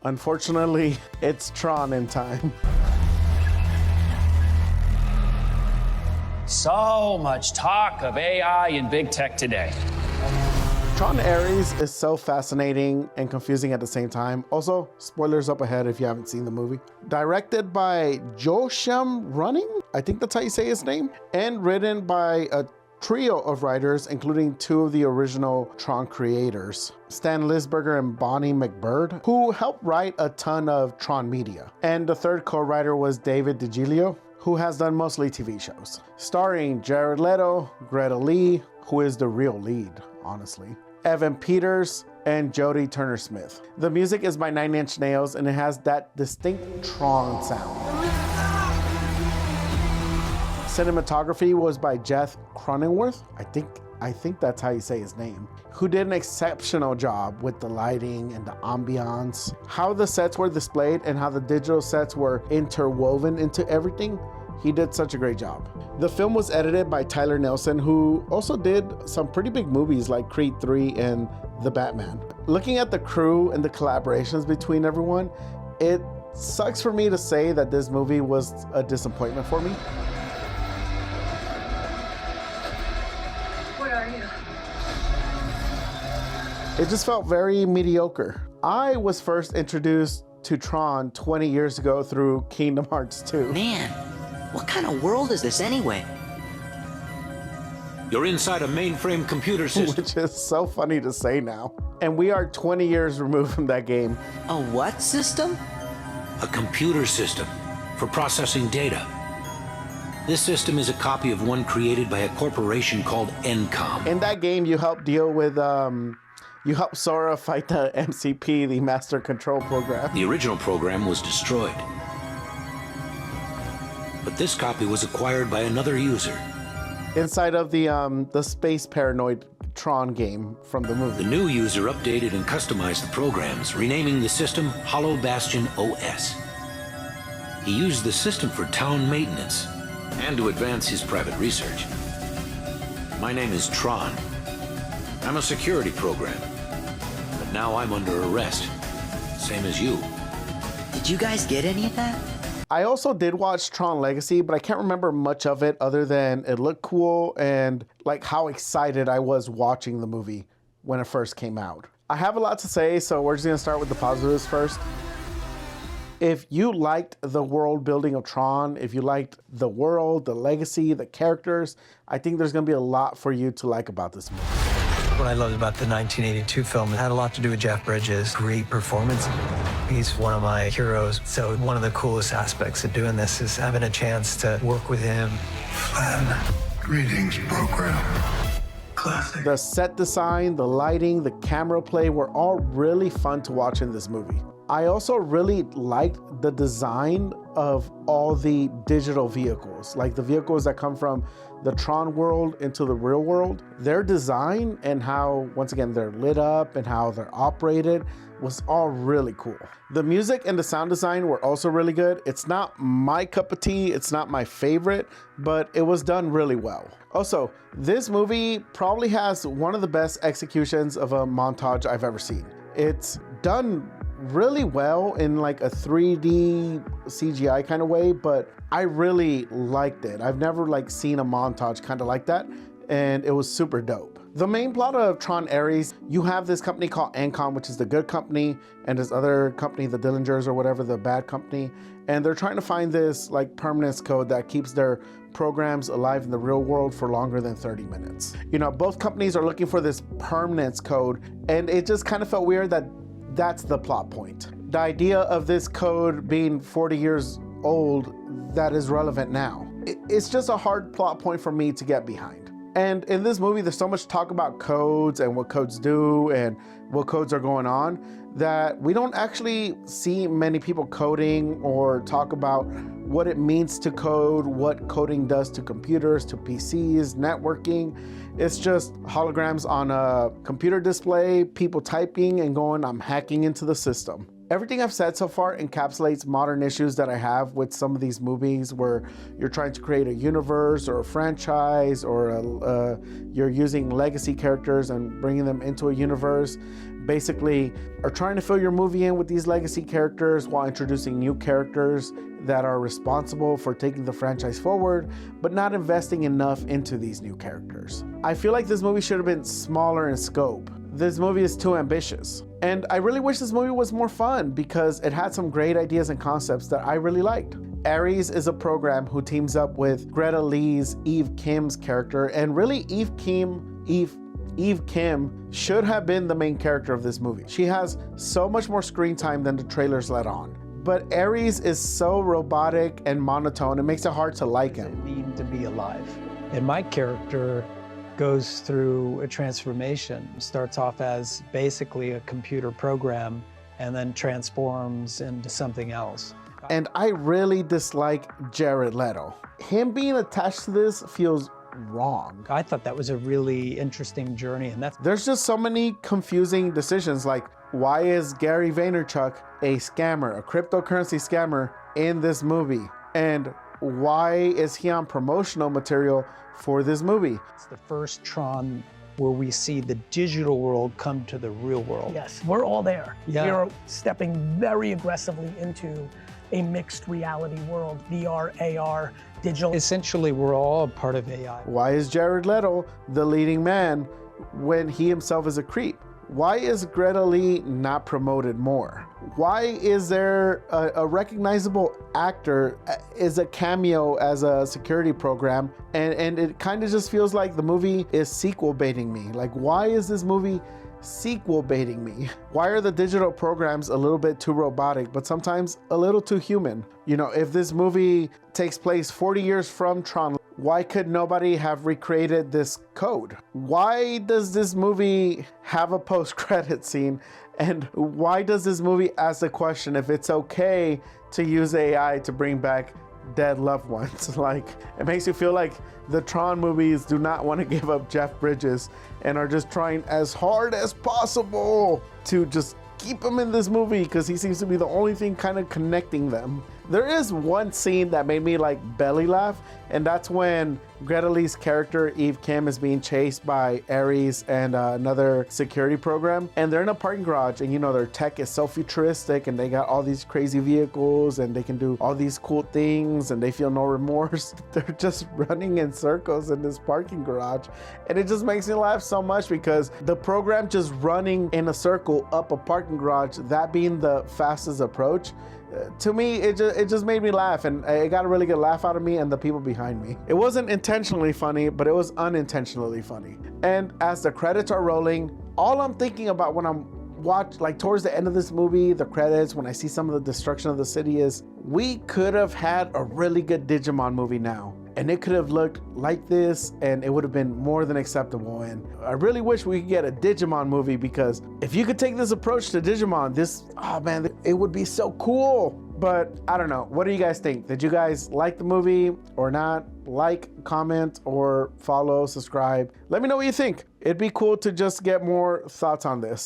Unfortunately, it's Tron in time. So much talk of AI and big tech today. Tron Ares is so fascinating and confusing at the same time. Also, spoilers up ahead if you haven't seen the movie. Directed by Joachim Running, I think that's how you say his name, and written by a trio of writers, including two of the original Tron creators, Stan Lisberger and Bonnie McBird, who helped write a ton of Tron media. And the third co-writer was David DiGilio, who has done mostly TV shows, starring Jared Leto, Greta Lee, who is the real lead, honestly, Evan Peters, and Jodie Turner-Smith. The music is by Nine Inch Nails, and it has that distinct Tron sound. Cinematography was by Jeff Cronenworth, I think that's how you say his name, who did an exceptional job with the lighting and the ambiance, how the sets were displayed and how the digital sets were interwoven into everything. He did such a great job. The film was edited by Tyler Nelson, who also did some pretty big movies like Creed 3 and The Batman. Looking at the crew and the collaborations between everyone, it sucks for me to say that this movie was a disappointment for me. What are you? It just felt very mediocre. I was first introduced to Tron 20 years ago through Kingdom Hearts 2. Man, what kind of world is this anyway? You're inside a mainframe computer system. Which is so funny to say now. And we are 20 years removed from that game. A what system? A computer system for processing data. This system is a copy of one created by a corporation called Encom. In that game, you help deal with, you help Sora fight the MCP, the Master Control Program. The original program was destroyed. But this copy was acquired by another user. Inside of the Space Paranoid Tron game from the movie. The new user updated and customized the programs, renaming the system Hollow Bastion OS. He used the system for town maintenance and to advance his private research. My name is Tron. I'm a security program, but now I'm under arrest, same as you. Did you guys get any of that? I also did watch Tron Legacy, but I can't remember much of it other than it looked cool and like how excited I was watching the movie when it first came out. I have a lot to say, so we're just gonna start with the positives first. If you liked the world building of Tron, if you liked the world, the legacy, the characters, I think there's gonna be a lot for you to like about this movie. What I loved about the 1982 film, it had a lot to do with Jeff Bridges' great performance. He's one of my heroes, so one of the coolest aspects of doing this is having a chance to work with him. Greetings, program. Classic. The set design, the lighting, the camera play were all really fun to watch in this movie. I also really liked the design of all the digital vehicles, like the vehicles that come from the Tron world into the real world. Their design and how, once again, they're lit up and how they're operated was all really cool. The music and the sound design were also really good. It's not my cup of tea, it's not my favorite, but it was done really well. Also, this movie probably has one of the best executions of a montage I've ever seen. It's done really well in like a 3D CGI kind of way, but I really liked it. I've never like seen a montage kind of like that, and it was super dope. The main plot of Tron Ares, you have this company called Encom, which is the good company, and this other company, the Dillingers or whatever, the bad company, and they're trying to find this like permanence code that keeps their programs alive in the real world for longer than 30 minutes. You know, both companies are looking for this permanence code, and it just kind of felt weird that that's the plot point. The idea of this code being 40 years old that is relevant now. It's just a hard plot point for me to get behind. And in this movie, there's so much talk about codes and what codes do and what codes are going on that we don't actually see many people coding or talk about what it means to code, what coding does to computers, to PCs, networking. It's just holograms on a computer display, people typing and going, I'm hacking into the system. Everything I've said so far encapsulates modern issues that I have with some of these movies where you're trying to create a universe or a franchise, or you're using legacy characters and bringing them into a universe. Basically, are trying to fill your movie in with these legacy characters while introducing new characters that are responsible for taking the franchise forward, but not investing enough into these new characters. I feel like this movie should have been smaller in scope. This movie is too ambitious. And I really wish this movie was more fun because it had some great ideas and concepts that I really liked. Ares is a program who teams up with Greta Lee's Eve Kim's character, and really Eve Kim should have been the main character of this movie. She has so much more screen time than the trailers let on. But Ares is so robotic and monotone, it makes it hard to like him. What does it mean to be alive? And my character goes through a transformation. Starts off as basically a computer program and then transforms into something else. And I really dislike Jared Leto. Him being attached to this feels wrong. I thought that was a really interesting journey, and there's just so many confusing decisions, like why is Gary Vaynerchuk a scammer, a cryptocurrency scammer in this movie? And why is he on promotional material for this movie? It's the first Tron where we see the digital world come to the real world. Yes, we're all there. Yeah. We're stepping very aggressively into a mixed reality world, VR, AR, digital. Essentially, we're all a part of AI. Why is Jared Leto the leading man when he himself is a creep? Why is Greta Lee not promoted more? Why is there a recognizable actor is a cameo as a security program, and it kind of just feels like the movie is sequel baiting me? Like, why is this movie sequel baiting me? Why are the digital programs a little bit too robotic, but sometimes a little too human? You know, if this movie takes place 40 years from Tron, why could nobody have recreated this code? Why does this movie have a post-credit scene? And why does this movie ask the question if it's okay to use AI to bring back dead loved ones? Like, it makes you feel like the Tron movies do not want to give up Jeff Bridges and are just trying as hard as possible to just keep him in this movie because he seems to be the only thing kind of connecting them. There is one scene that made me like belly laugh, and that's when Greta Lee's character Eve Kim is being chased by Ares and another security program, and they're in a parking garage, and you know their tech is so futuristic and they got all these crazy vehicles and they can do all these cool things and they feel no remorse. They're just running in circles in this parking garage, and it just makes me laugh so much because the program just running in a circle up a parking garage, that being the fastest approach, to me, it just made me laugh, and it got a really good laugh out of me and the people behind me. It wasn't intentionally funny, but it was unintentionally funny. And as the credits are rolling, all I'm thinking about when I'm like towards the end of this movie, the credits, when I see some of the destruction of the city, is we could have had a really good Digimon movie now. And it could have looked like this, and it would have been more than acceptable. And I really wish we could get a Digimon movie, because if you could take this approach to Digimon, oh man, it would be so cool. But I don't know. What do you guys think? Did you guys like the movie or not? Like, comment, or follow, subscribe. Let me know what you think. It'd be cool to just get more thoughts on this.